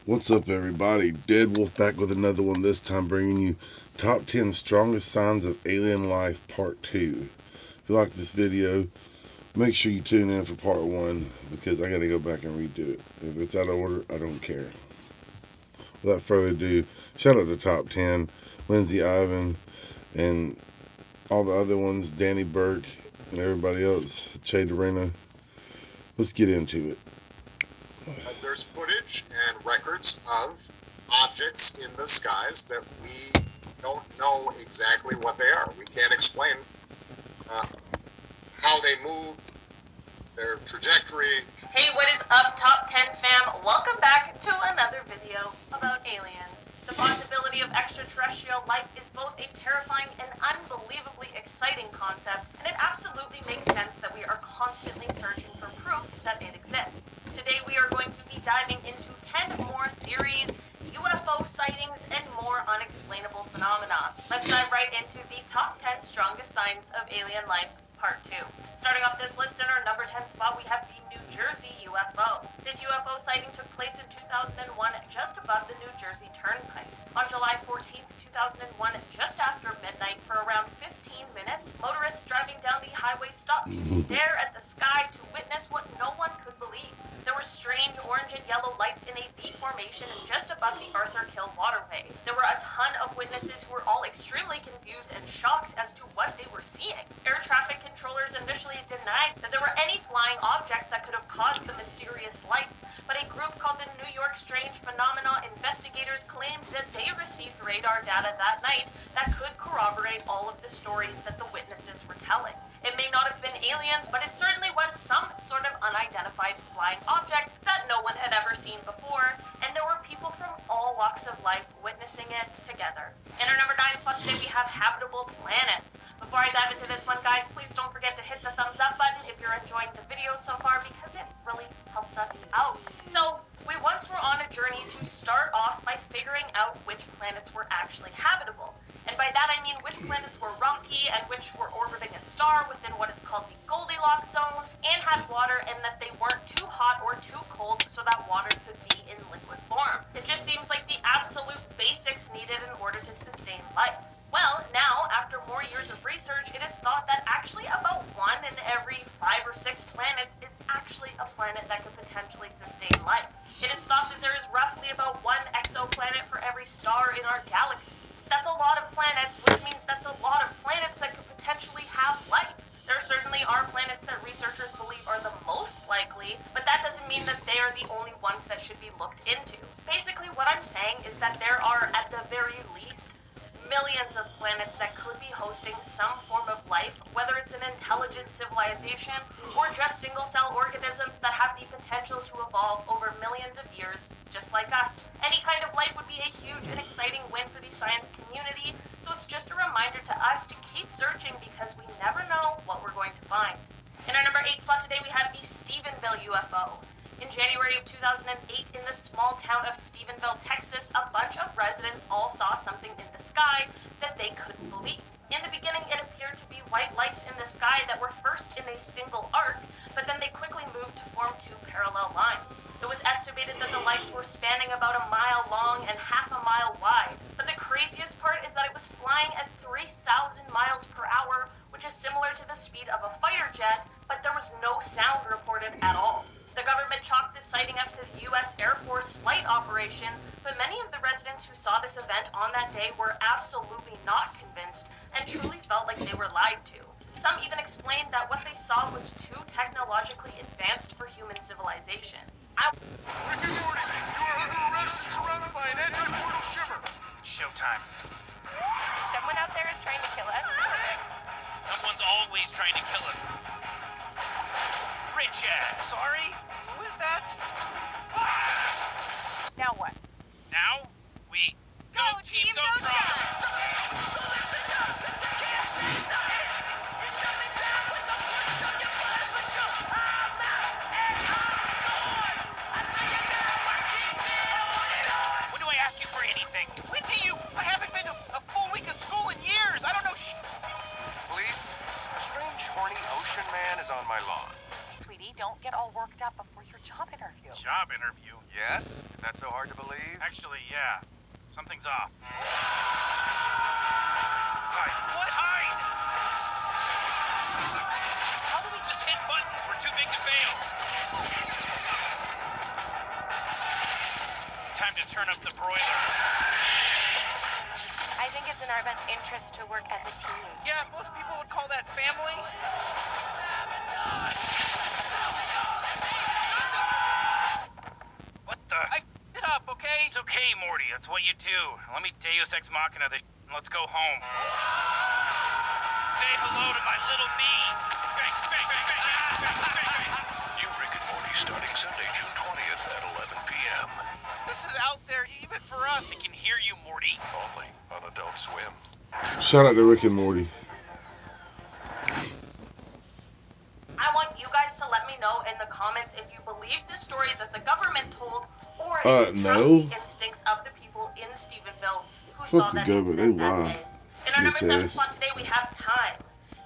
What's up, everybody? Dead Wolf back with another one, this time bringing you Top 10 Strongest Signs of Alien Life Part 2. If you like this video, make sure you tune in for Part 1 because I gotta go back and redo it. If it's out of order, I don't care. Without further ado, shout out to Top 10, Lindsay Ivan, and all the other ones, Danny Burke, and everybody else, Che Dorena. Let's get into it. There's footage and records of objects in the skies that we don't know exactly what they are. We can't explain how they move, their trajectory. Hey, what is up, Top 10 fam? Welcome back to another video about aliens. The possibility of extraterrestrial life is both a terrifying and unbelievably exciting concept, and it absolutely makes sense that we are constantly searching for proof that it exists. Today we are going to be diving into 10 more theories, UFO sightings, and more unexplainable phenomena. Let's dive right into the top 10 strongest signs of alien life, Part 2. Starting off this list in our number 10 spot, we have the New Jersey UFO. This UFO sighting took place in 2001 just above the New Jersey Turnpike. On July 14th, 2001, just after midnight, for around 15 minutes, motorists driving down the highway stopped to stare at the sky to witness what no one could believe. There were strange orange and yellow lights in a V formation just above the Arthur Kill waterway. There were a ton of witnesses who were all extremely confused and shocked as to what they were seeing. Air traffic controllers initially denied that there were any flying objects that could have caused the mysterious lights, but a group called the New York Strange Phenomena investigators claimed that they received radar data that night that could corroborate all of the stories that the witnesses were telling. It may not have been aliens, but it certainly was some sort of unidentified flying object that no one had ever seen before, and there were people from all walks of life witnessing it together. In our number 9 spot today, we have habitable planets. Before I dive into this one, guys, please don't forget to hit the thumbs up button if you're enjoying the video so far, because it really helps us out. So, we once were on a journey to start off by figuring out which planets were actually habitable. And by that I mean which planets were rocky and which were orbiting a star within what is called the Goldilocks zone, and had water, and that they weren't too hot or too cold so that water could be in liquid form. It just seems like the absolute basics needed in order to sustain life. Well, now, after more years of research, it is thought that actually about 1 in every 5 or 6 planets is actually a planet that could potentially sustain life. It is thought that there is roughly about 1 exoplanet for every star in our galaxy. That's a lot of planets, which means that's a lot of planets that could potentially have life. There certainly are planets that researchers believe are the most likely, but that doesn't mean that they are the only ones that should be looked into. Basically, what I'm saying is that there are, at the very least, millions of planets that could be hosting some form of life, whether it's an intelligent civilization or just single-cell organisms that have the potential to evolve over millions of years, just like us. Any kind of life would be a huge and exciting win for the science community, so it's just a reminder to us to keep searching because we never know what we're going to find. In our number 8 spot today, we have the Stephenville UFO. In January of 2008, in the small town of Stephenville, Texas, a bunch of residents all saw something in the sky that they couldn't believe. In the beginning, it appeared to be white lights in the sky that were first in a single arc, but then they quickly moved to form 2 parallel lines. It was estimated that the lights were spanning about a mile long and half a mile wide. But the craziest part is that it was flying at 3,000 miles per hour, which is similar to the speed of a fighter jet, but there was no sound reported at all. The government chalked this sighting up to the U.S. Air Force flight operation, but many of the residents who saw this event on that day were absolutely not convinced and truly felt like they were lied to. Some even explained that what they saw was too technologically advanced for human civilization. Rick and Morty, you are under arrest and surrounded by an anti-portal shimmer. Showtime. Someone out there is trying to kill us. Someone's always trying to kill us. Richard! Sorry? Who is that? Now what? Now, we... Go, team, go, Tron! When do I ask you for anything? When do you... I haven't been to a full week of school in years. I don't know Police, a strange horny ocean man is on my lawn. Sweetie, don't get all worked up before your job interview. job interview. Yes? Is that so hard to believe? Actually, yeah. Something's off. Hide. What? Hide! How do we just hit buttons? We're too big to fail. Time to turn up the broiler. I think it's in our best interest to work as a team. Yeah, most people would call that family. What the? I f***ed it up, okay? It's okay, Morty. That's what you do. Let me Deus Ex Machina this and let's go home. Say hello to my little me. Bang, bang, bang, bang, bang, bang, bang. New Rick and Morty starting Sunday, June 20th at 11 p.m. This is out there even for us. I can hear you, Morty. Only on Adult Swim. Shout out to Rick and Morty. I want you guys to let me know in the comments if you believe the story that the government told, or if you trust no. the instincts of the people in Stephenville who Fuck saw the that government, they incident that lie. day. In our number 7 Bitch spot ass. today, we have time.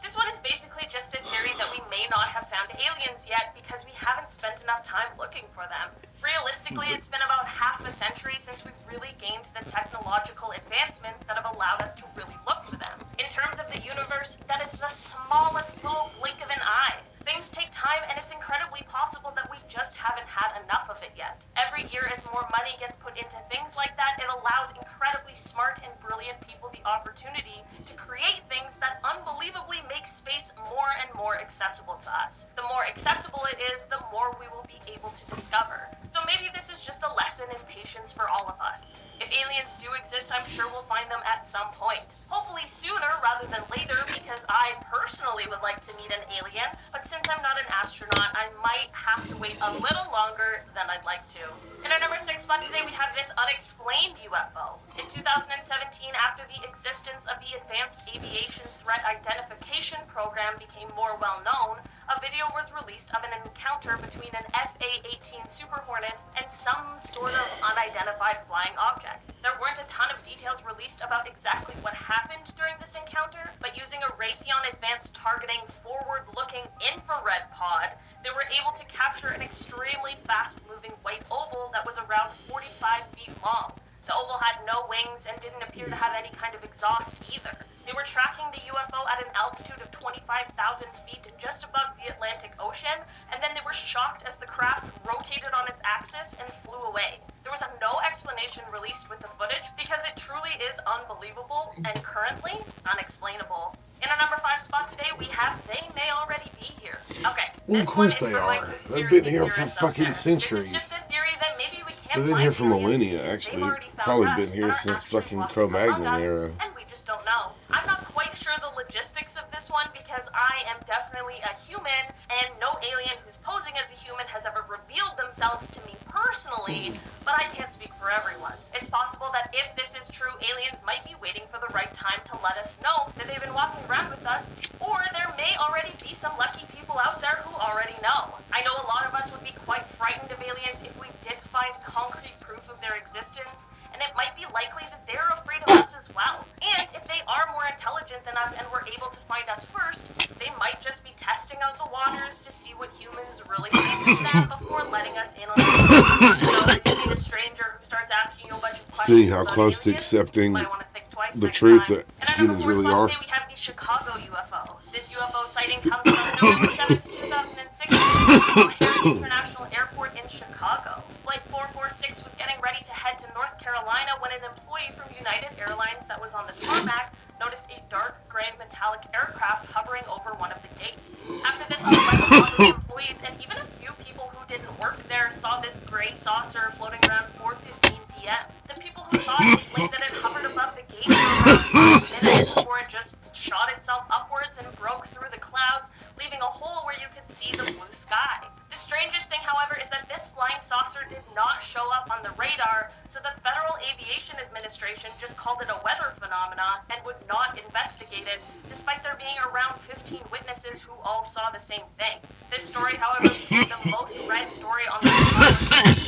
This one is basically just the theory that we may not have found aliens yet because we haven't spent enough time looking for them. Realistically, it's been about half a century since we've really gained the technological advancements that have allowed us to really look for them. In terms of the universe, that is the smallest little blink of an eye. Things take time, and it's incredibly possible that we just haven't had enough of it yet. Every year, as more money gets put into things like that, it allows incredibly smart and brilliant people the opportunity to create things that unbelievably make space more and more accessible to us. The more accessible it is, the more we will be able to discover. So maybe this is just a lesson in patience for all of us. If aliens do exist, I'm sure we'll find them at some point. Hopefully sooner rather than later, because I personally would like to meet an alien, but since I'm not an astronaut, I might have to wait a little longer than I'd like to. In our number 6 spot today, we have this unexplained UFO. In 2017, after the existence of the Advanced Aviation Threat Identification Program became more well known, a video was released of an encounter between an FA-18 Super Hornet and some sort of unidentified flying object. There weren't a ton of details released about exactly what happened during this encounter, but using a Raytheon Advanced Targeting forward-looking infrared pod, they were able to capture an extremely fast-moving white oval that was around 45 feet long. The oval had no wings and didn't appear to have any kind of exhaust either. They were tracking the UFO at an altitude of 25,000 feet just above the Atlantic Ocean, and then they were shocked as the craft rotated on its axis and flew away. There was no explanation released with the footage because it truly is unbelievable and currently unexplainable. In our number 5 spot today, we have They May Already Be Here. Okay, Well, this of course one is they for my are. conspiracy They've been here for theorists out fucking there. centuries. This is just a theory that maybe we can't They've been find here for aliens millennia, because actually. they've already found Probably us been here and are since actually fucking walking Cro-Magnon among us, era. and we just don't know. I'm not quite sure the logistics of this one because I am definitely a human, and no alien who's posing as a human has ever revealed themselves to me personally, but I can't speak for everyone. It's possible that if this is true, aliens might be waiting for the right time to let us know that they've been walking around with us, or there may already be some lucky people out there who already know. I know a lot of us would be quite frightened of aliens if we did find concrete proof of their existence, and it might be likely that they're afraid of us as well. And if they are more intelligent than us and were able to find us first, they might just be testing out the waters to see what humans really think of them before letting us in on it. So if you meet a stranger who starts asking you a bunch of questions See how about close to aliens, accepting you might want to think twice the next truth time. that And our humans number 4 really spot are. today, we have the Chicago UFO. This UFO sighting comes from November 7th, 2006 from O'Hare International Airport in Chicago. Flight 446 was getting ready to head to North Carolina when an employee from United Airlines that was on the tarmac noticed a dark gray metallic aircraft hovering over one of the gates. After this, 11 other employees and even a few people who didn't work there saw this gray saucer floating around 4:15 p.m. The people who saw it explained that it hovered above the gate for around 5 minutes before it just shot itself upwards and broke through the clouds, leaving a hole where you could see the blue sky. The strangest thing, however, is that this flying saucer did not show up on the radar, so the Federal Aviation Administration just called it a weather phenomena and would not investigate it, despite there being around 15 witnesses who all saw the same thing. This story, however, became the most read story on the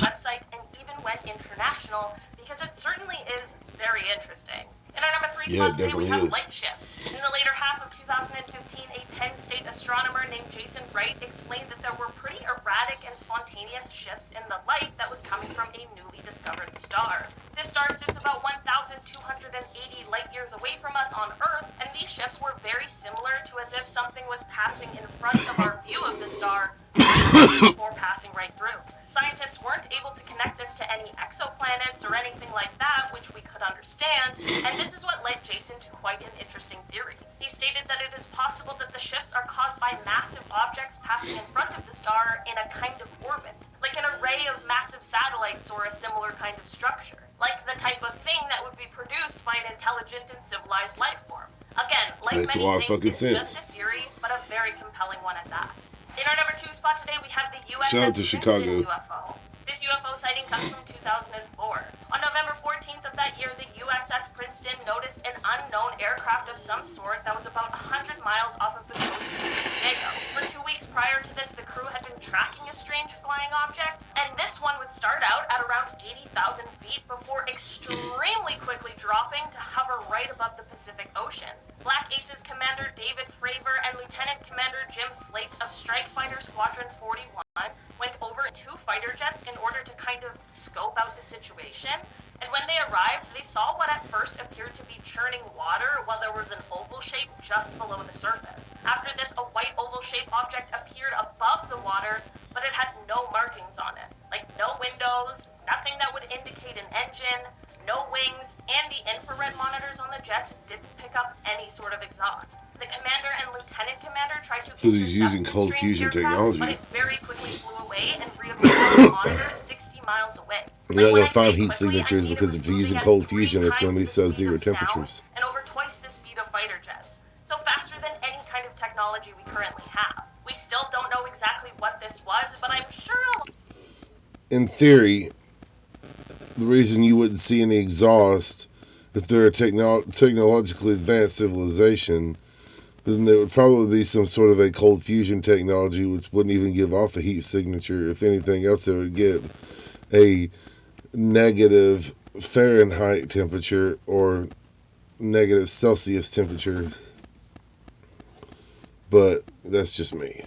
website and even went international because it certainly is very interesting. In In our number 3 Yeah, spot it today, we definitely have is. light shifts. In the later half of 2015, a Penn State astronomer named Jason Wright explained that there were pretty erratic and spontaneous shifts in the light that was coming from a newly discovered star. This star sits about 1,280 light years away from us on Earth, and these shifts were very similar to as if something was passing in front of our view of the star before passing right through. Scientists weren't able to connect this to any exoplanets or anything like that, which we could understand, and this is what led Jason to quite an interesting theory. He stated that it is possible that the shifts are caused by massive objects passing in front of the star in a kind of orbit, like an array of massive satellites or a similar kind of structure, like the type of thing that would be produced by an intelligent and civilized life form. Again, like Makes a many lot of things, fucking it's sense. just a theory, but a very compelling one at that. In our number 2 spot today, we have the Shout out to USS Chicago. Princeton UFO. This UFO sighting comes from 2004. On November 14th of that year, the USS Princeton noticed an unknown aircraft of some sort that was about 100 miles off of the coast of San Diego. For 2 weeks prior to this, the crew had been tracking a strange flying object, and this one would start out at around 80,000 feet before extremely quickly dropping to hover right above the Pacific Ocean. Black Aces Commander David Fravor and Lieutenant Commander Jim Slate of Strike Fighter Squadron 41 went over in 2 fighter jets in order to kind of scope out the situation. And when they arrived, they saw what at first appeared to be churning water while there was an oval shape just below the surface. After this, a white oval-shaped object appeared above the water, but it had no markings on it. Like no windows, nothing that would indicate an engine, no wings, and the infrared monitors on the jets didn't pick up any sort of exhaust. The commander and lieutenant commander tried to Because he's intercept using the cold strange fusion aircraft, technology. but it very quickly flew away and reappeared on the monitor 60 miles away. You're not When going I to find say heat quickly, signatures I mean it because was if you're moving using at cold 3 fusion, it's going to be times the speed sub-zero of sound temperatures. and over twice the speed of fighter jets. So faster than any kind of technology we currently have. We still don't know exactly what this was, but I'm sure In theory, the reason you wouldn't see any exhaust if they're a technologically advanced civilization, then there would probably be some sort of a cold fusion technology which wouldn't even give off a heat signature. If anything else, it would get a negative Fahrenheit temperature or negative Celsius temperature. But that's just me.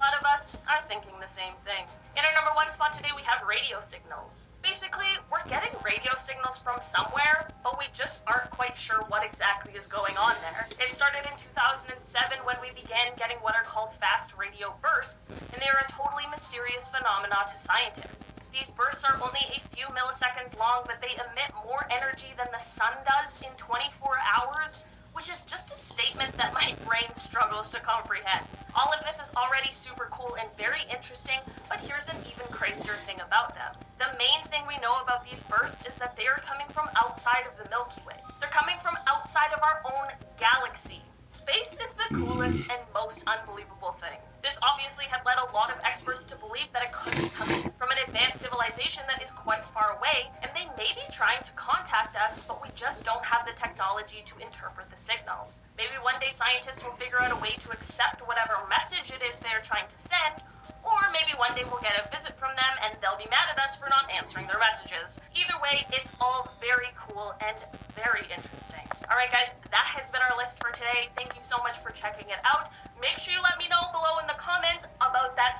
a lot of us are thinking the same thing. In our number 1 spot today, we have radio signals. Basically, we're getting radio signals from somewhere, but we just aren't quite sure what exactly is going on there. It started in 2007 when we began getting what are called fast radio bursts, and they are a totally mysterious phenomena to scientists. These bursts are only a few milliseconds long, but they emit more energy than the sun does in 24 hours, which is just a statement that my brain struggles to comprehend. All of this is already super cool and very interesting, but here's an even crazier thing about them. The main thing we know about these bursts is that they are coming from outside of the Milky Way. They're coming from outside of our own galaxy. Space is the coolest and most unbelievable thing. This obviously had led a lot of experts to believe that it could be coming from an advanced civilization that is quite far away, and they may be trying to contact us, but we just don't have the technology to interpret the signals. Maybe one day scientists will figure out a way to accept whatever message it is they're trying to send, or maybe one day we'll get a visit from them and they'll be mad at us for not answering their messages. Either way, it's all very cool and very interesting. Alright guys, that has been our list for today. Thank you so much for checking it out. Make sure you let me know below in the comments about that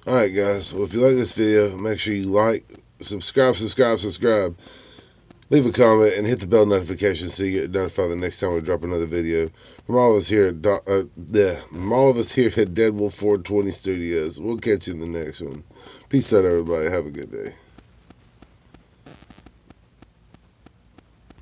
Alright guys, well if you like this video, make sure you like, subscribe. Leave a comment and hit the bell notification so you get notified the next time we drop another video. From all of us here at Dead Wolf 420 Studios. We'll catch you in the next one. Peace out everybody. Have a good day.